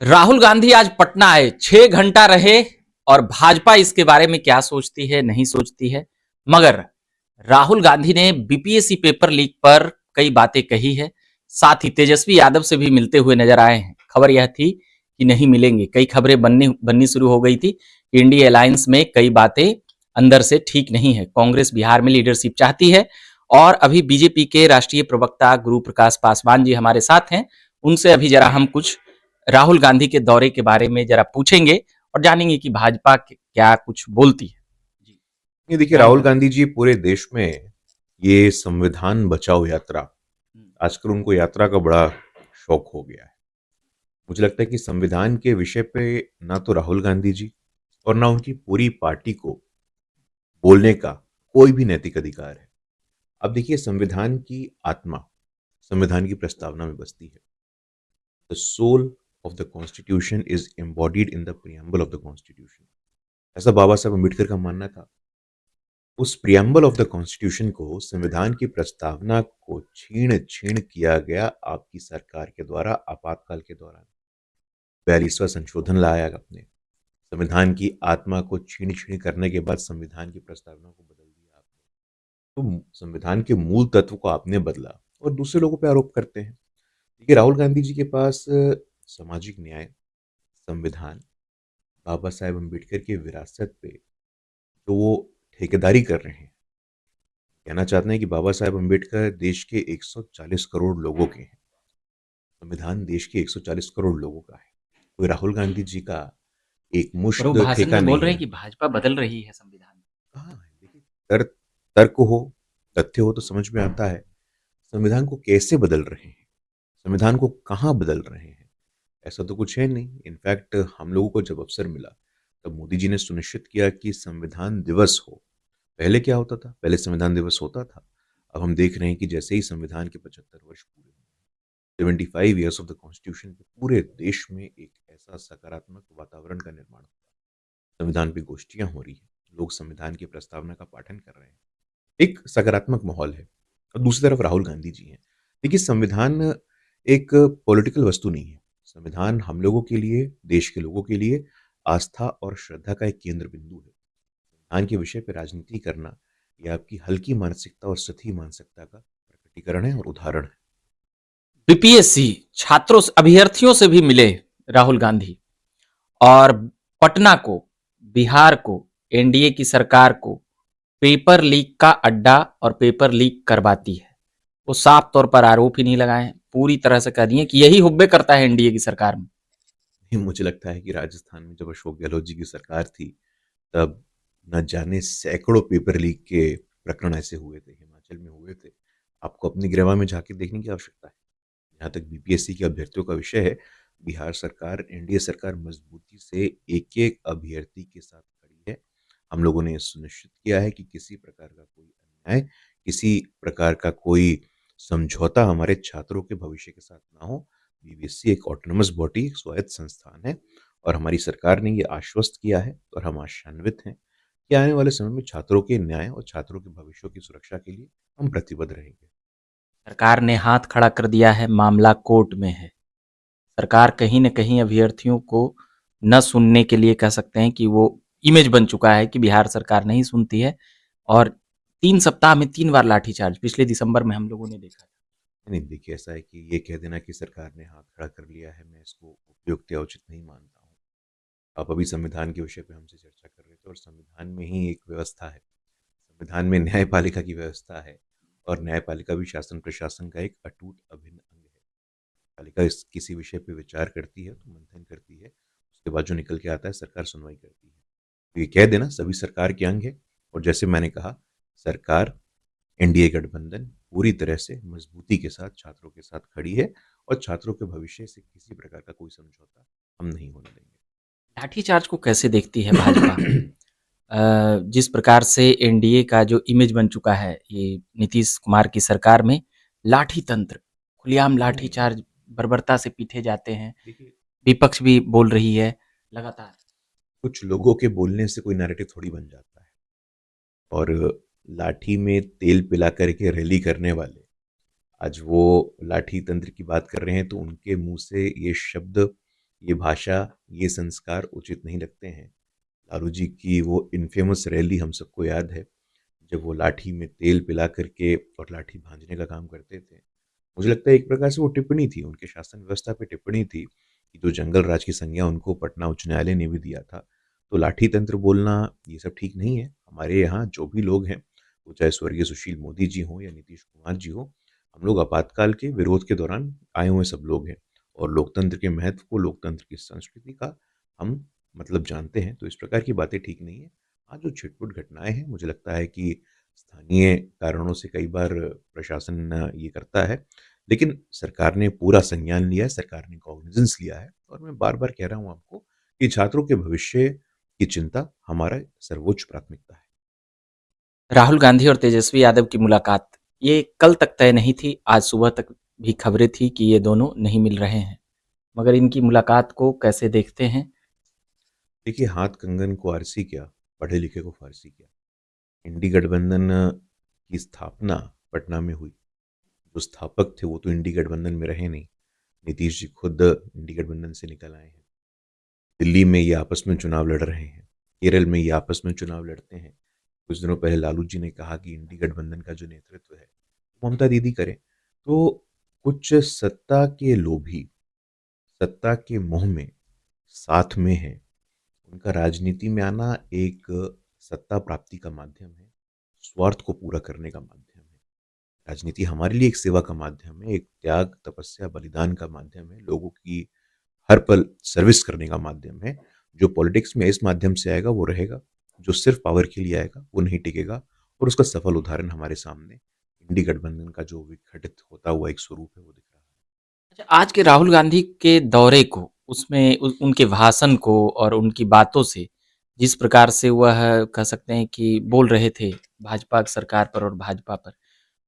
राहुल गांधी आज पटना आए, 6 घंटा रहे और भाजपा इसके बारे में क्या सोचती है, नहीं सोचती है। मगर राहुल गांधी ने बीपीएससी पेपर लीक पर कई बातें कही है। साथ ही तेजस्वी यादव से भी मिलते हुए नजर आए हैं। खबर यह थी कि नहीं मिलेंगे। कई खबरें बननी शुरू हो गई थी कि इंडिया अलायंस में कई बातें अंदर से ठीक नहीं है। कांग्रेस बिहार में लीडरशिप चाहती है और अभी बीजेपी के राष्ट्रीय प्रवक्ता गुरु प्रकाश पासवान जी हमारे साथ हैं। उनसे अभी जरा हम कुछ राहुल गांधी के दौरे के बारे में जरा पूछेंगे और जानेंगे कि भाजपा क्या कुछ बोलती है। जी, ये देखिए, राहुल राहुल गांधी। गांधी जी पूरे देश में ये संविधान बचाओ यात्रा, आजकल उनको यात्रा का बड़ा शौक हो गया है। मुझे लगता है कि संविधान के विषय पे ना तो राहुल गांधी जी और ना उनकी पूरी पार्टी को बोलने का कोई भी नैतिक अधिकार है। अब देखिए, संविधान की आत्मा संविधान की प्रस्तावना में बसती है। The soul of the constitution is embodied in the preamble of the constitution, ऐसा बाबा साहब अम्बेडकर का मानना था। उस प्रियम्बल ऑफ द कॉन्स्टिट्यूशन को, संविधान की प्रस्तावना को छीण छीण किया गया आपकी सरकार के द्वारा आपातकाल के दौरान। 42वां संशोधन लाया आपने, संविधान की आत्मा को छीण छीण करने के बाद संविधान की प्रस्तावना को बदल दिया आपने। तो संविधान के मूल तत्व को आपने बदला और दूसरे लोगों पे आरोप करते हैं। देखिए, राहुल गांधी जी के पास सामाजिक न्याय, संविधान, बाबा साहेब अम्बेडकर की विरासत पे तो वो ठेकेदारी कर रहे हैं। कहना चाहते हैं कि बाबा साहेब अम्बेडकर देश के 140 करोड़ लोगों के हैं, संविधान देश के 140 करोड़ लोगों का है। कोई राहुल गांधी जी का एक पर वो मुश्त भाषण ठेका में बोल नहीं रहे हैं है। कि भाजपा बदल रही है संविधान। हाँ, देखिए, तर्क हो, तथ्य हो तो समझ में आता है। संविधान को कैसे बदल रहे हैं, संविधान को कहाँ बदल रहे हैं, ऐसा तो कुछ है नहीं। इनफैक्ट हम लोगों को जब अवसर मिला तब मोदी जी ने सुनिश्चित किया कि संविधान दिवस हो। पहले क्या होता था? पहले संविधान दिवस होता था। अब हम देख रहे हैं कि जैसे ही संविधान के 75 वर्ष पूरे हुए, 75 ईयर्स ऑफ द कॉन्स्टिट्यूशन पे पूरे देश में एक ऐसा सकारात्मक वातावरण का निर्माण हुआ। संविधान पे गोष्ठियां हो रही हैं, लोग संविधान की प्रस्तावना का पाठन कर रहे हैं, एक सकारात्मक माहौल है। और दूसरी तरफ राहुल गांधी जी हैं। देखिए, संविधान एक पॉलिटिकल वस्तु नहीं है। संविधान हम लोगों के लिए, देश के लोगों के लिए आस्था और श्रद्धा का एक केंद्र बिंदु है। संविधान के विषय पर राजनीति करना यह आपकी हल्की मानसिकता और सतही मानसिकता का प्रकटीकरण है और उदाहरण है। बीपीएससी छात्रों अभ्यर्थियों से भी मिले राहुल गांधी और पटना को, बिहार को, एनडीए की सरकार को पेपर लीक का अड्डा और पेपर लीक करवाती है। वो साफ तौर पर आरोप ही नहीं लगाए हैं, पूरी तरह से कह दिए कि यही हुब्बे करता है एनडीए की सरकार में। मुझे लगता है कि राजस्थान में जब अशोक गहलोत जी की सरकार थी, तब न जाने सैकड़ों पेपर लीक के प्रकरण ऐसे हुए थे, हिमाचल में हुए थे। आपको अपनी गिरवा में झांके देखने की आवश्यकता है। जहाँ तक बीपीएससी के अभ्यर्थियों का विषय है, बिहार सरकार, एनडीए सरकार मजबूती से एक एक अभ्यर्थी के साथ खड़ी है। हम लोगों ने सुनिश्चित किया है कि किसी प्रकार का कोई अन्याय, किसी प्रकार का कोई समझौता हमारे छात्रों के भविष्य के साथ ना हो। बीबीएससी एक ऑटोनमस बॉडी, एक स्वायत्त संस्थान है और हमारी सरकार ने ये आश्वस्त किया है और हम आशान्वित हैं कि आने वाले समय में छात्रों के न्याय और छात्रों के भविष्य की सुरक्षा के लिए हम प्रतिबद्ध रहेंगे। सरकार ने हाथ खड़ा कर दिया है, मामला कोर्ट में है। सरकार कहीं न कहीं अभ्यर्थियों को न सुनने के लिए कह सकते हैं कि वो इमेज बन चुका है कि बिहार सरकार नहीं सुनती है। और 3 सप्ताह में 3 बार लाठीचार्ज पिछले दिसंबर में हम लोगों ने देखा। नहीं, देखिए, ऐसा है कि ये कह देना कि सरकार ने हाथ खड़ा कर लिया है, मैं इसको उपयुक्त या उचित नहीं मानता हूँ। आप अभी संविधान के विषय पे हमसे चर्चा कर रहे थे और संविधान में ही एक व्यवस्था है। संविधान में न्यायपालिका की व्यवस्था है और न्यायपालिका भी शासन प्रशासन का एक अटूट अभिन्न अंग है। पालिका इस किसी विषय पे विचार करती है, तो मंथन करती है, उसके बाद जो निकल के आता है सरकार सुनवाई करती है। तो ये कह देना सभी सरकार के अंग है। और जैसे मैंने कहा, सरकार, एनडीए गठबंधन पूरी तरह से मजबूती के साथ छात्रों के साथ खड़ी है और छात्रों के भविष्य से किसी प्रकार का कोई समझौता हम नहीं होने लाठीचार्ज को कैसे देखती है भाजपा? देंगे। जिस प्रकार से एनडीए का जो इमेज बन चुका है ये नीतीश कुमार की सरकार में, लाठी तंत्र, खुलेआम नहीं, लाठीचार्ज, बर्बरता से पीटे जाते हैं। देखिए, विपक्ष भी बोल रही है लगातार। कुछ लोगों के बोलने से कोई नैरेटिव थोड़ी बन जाता है। और लाठी में तेल पिला करके रैली करने वाले आज वो लाठी तंत्र की बात कर रहे हैं, तो उनके मुंह से ये शब्द ये भाषा, ये संस्कार उचित नहीं लगते हैं। लालू जी की वो इनफेमस रैली हम सबको याद है, जब वो लाठी में तेल पिला करके और लाठी भांजने का काम करते थे। मुझे लगता है एक प्रकार से वो टिप्पणी थी, उनके शासन व्यवस्था पे टिप्पणी थी कि जो जंगल राज की संज्ञा उनको पटना उच्च न्यायालय ने भी दिया था। तो लाठी तंत्र बोलना ये सब ठीक नहीं है। हमारे यहाँ जो भी लोग हैं, वो चाहे स्वर्गीय सुशील मोदी जी हों या नीतीश कुमार जी हों, हम लोग आपातकाल के विरोध के दौरान आए हुए सब लोग हैं और लोकतंत्र के महत्व को, लोकतंत्र की संस्कृति का हम मतलब जानते हैं। तो इस प्रकार की बातें ठीक नहीं है। हाँ, जो छिटपुट घटनाएं हैं, मुझे लगता है कि स्थानीय कारणों से कई बार प्रशासन ये करता है, लेकिन सरकार ने पूरा संज्ञान लिया है, सरकार ने कॉग्निजेंस लिया है और मैं बार-बार कह रहा हूँ आपको कि छात्रों के भविष्य की चिंता हमारा सर्वोच्च प्राथमिकता है। राहुल गांधी और तेजस्वी यादव की मुलाकात ये कल तक तय नहीं थी, आज सुबह तक भी खबरें थी कि ये दोनों नहीं मिल रहे हैं, मगर इनकी मुलाकात को कैसे देखते हैं? देखिए, हाथ कंगन को आरसी क्या, पढ़े लिखे को फारसी क्या। इंडी गठबंधन की स्थापना पटना में हुई। जो स्थापक थे वो तो इंडी गठबंधन में रहे नहीं। नीतीश जी खुद इंडी गठबंधन से निकल आए हैं। दिल्ली में ये आपस में चुनाव लड़ रहे हैं, केरल में ये आपस में चुनाव लड़ते हैं। कुछ दिनों पहले लालू जी ने कहा कि इंडी गठबंधन का जो नेतृत्व है वो ममता दीदी करें। तो कुछ सत्ता के लोभी, सत्ता के मोह में साथ में हैं। उनका राजनीति में आना एक सत्ता प्राप्ति का माध्यम है, स्वार्थ को पूरा करने का माध्यम है। राजनीति हमारे लिए एक सेवा का माध्यम है, एक त्याग, तपस्या, बलिदान का माध्यम है, लोगों की हर पल सर्विस करने का माध्यम है। जो पॉलिटिक्स में इस माध्यम से आएगा वो रहेगा, जो सिर्फ पावर के लिए आएगा वो नहीं टिकेगा। और उसका सफल उदाहरण हमारे सामने इंडी गठबंधन का जो विघटित होता हुआ एक स्वरूप है वो दिख रहा है। अच्छा, आज के राहुल गांधी के दौरे को, उसमें उनके भाषण को और उनकी बातों से जिस प्रकार से वह कह सकते हैं कि बोल रहे थे भाजपा की सरकार पर और भाजपा पर,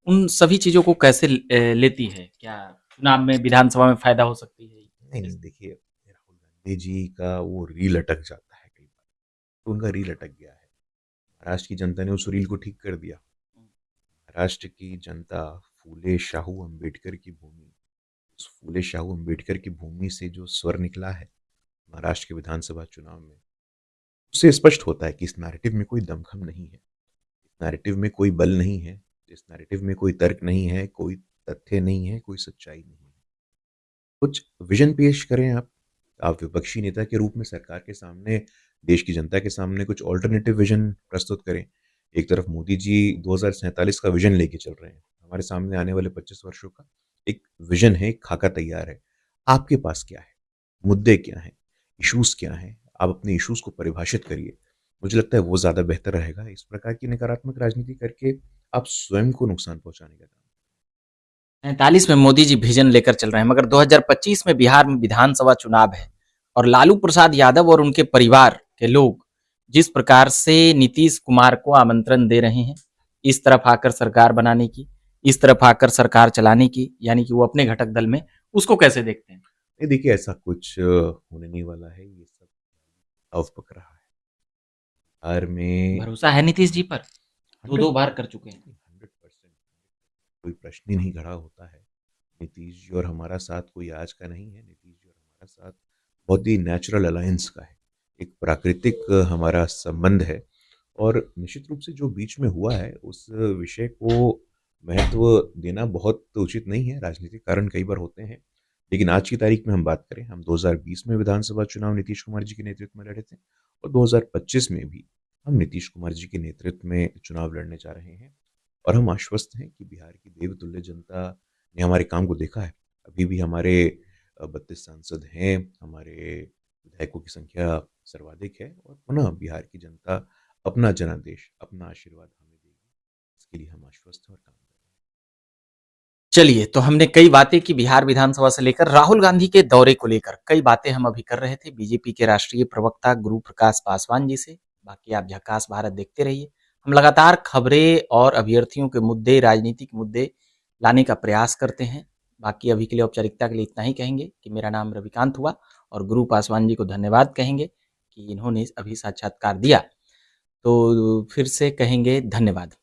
उन सभी चीज़ों को कैसे लेती है? क्या चुनाव में, विधानसभा में फायदा हो सकती है? नहीं नहीं, देखिए, राहुल गांधी जी का वो रील अटक जाता है कई बार, तो उनका रील अटक गया है। महाराष्ट्र की जनता ने उस रील को ठीक कर दिया। महाराष्ट्र की जनता फूले शाहू अंबेडकर की भूमि, उस फूले शाहू अंबेडकर की भूमि से जो स्वर निकला है महाराष्ट्र के विधानसभा चुनाव में, उससे स्पष्ट होता है कि इस नैरेटिव में कोई दमखम नहीं है, इस नैरेटिव में कोई बल नहीं है, इस नैरेटिव में कोई तर्क नहीं है, कोई तथ्य नहीं है, कोई सच्चाई नहीं है। कुछ विजन पेश करें आप विपक्षी नेता के रूप में सरकार के सामने, देश की जनता के सामने कुछ ऑल्टरनेटिव विजन प्रस्तुत करें। एक तरफ मोदी जी 2047 का विजन लेके चल रहे हैं, हमारे सामने आने वाले 25 वर्षों का एक विजन है, एक खाका तैयार है। आपके पास क्या है? मुद्दे क्या हैं? इश्यूज क्या हैं? आप अपने इश्यूज को परिभाषित करिए। मुझे लगता है वो ज़्यादा बेहतर रहेगा। इस प्रकार की नकारात्मक राजनीति करके आप स्वयं को नुकसान पहुंचाने का काम। 43 में मोदी जी विजन लेकर चल रहे हैं, मगर 2025 में बिहार में विधानसभा चुनाव है और लालू प्रसाद यादव और उनके परिवार के लोग जिस प्रकार से नीतीश कुमार को आमंत्रण दे रहे हैं इस तरफ आकर सरकार बनाने की, इस तरफ आकर सरकार चलाने की, यानी कि वो अपने घटक दल में, उसको कैसे देखते हैं? नहीं, देखिए, ऐसा कुछ होने नहीं वाला है। ये सब दांव पक रहा है। बिहार में भरोसा है नीतीश जी पर? दो 100 दो बार कर चुके हैं। 100% कोई प्रश्न ही नहीं खड़ा होता है। नीतीश जी और हमारा साथ कोई आज का नहीं है। नीतीश जी और हमारा साथ बहुत ही नेचुरल अलायंस का है, एक प्राकृतिक हमारा संबंध है। और निश्चित रूप से जो बीच में हुआ है उस विषय को महत्व देना बहुत उचित नहीं है। राजनीतिक कारण कई बार होते हैं, लेकिन आज की तारीख में हम बात करें, हम 2020 में विधानसभा चुनाव नीतीश कुमार जी के नेतृत्व में लड़े थे और 2025 में भी हम नीतीश कुमार जी के नेतृत्व में चुनाव लड़ने जा रहे हैं। और हम आश्वस्त हैं कि बिहार की देवतुल्य जनता ने हमारे काम को देखा है। अभी भी हमारे 32 सांसद हैं, हमारे विधायकों की संख्या सर्वाधिक है और पुनः बिहार की जनता अपना जनादेश, अपना आशीर्वाद हमें देगी। इसके लिए हम आश्वस्त हैं और काम कर रहे हैं। चलिए, तो हमने कई बातें की बिहार विधानसभा से लेकर राहुल गांधी के दौरे को लेकर, कई बातें हम अभी कर रहे थे बीजेपी के राष्ट्रीय प्रवक्ता गुरु प्रकाश पासवान जी से। बाकी आप झकास भारत देखते रहिए। हम लगातार खबरें और अभ्यर्थियों के मुद्दे, राजनीतिक मुद्दे लाने का प्रयास करते हैं। बाकी अभी के लिए औपचारिकता के लिए इतना ही कहेंगे कि मेरा नाम रविकांत हुआ और गुरु पासवान जी को धन्यवाद कहेंगे कि इन्होंने अभी साक्षात्कार दिया। तो फिर से कहेंगे धन्यवाद।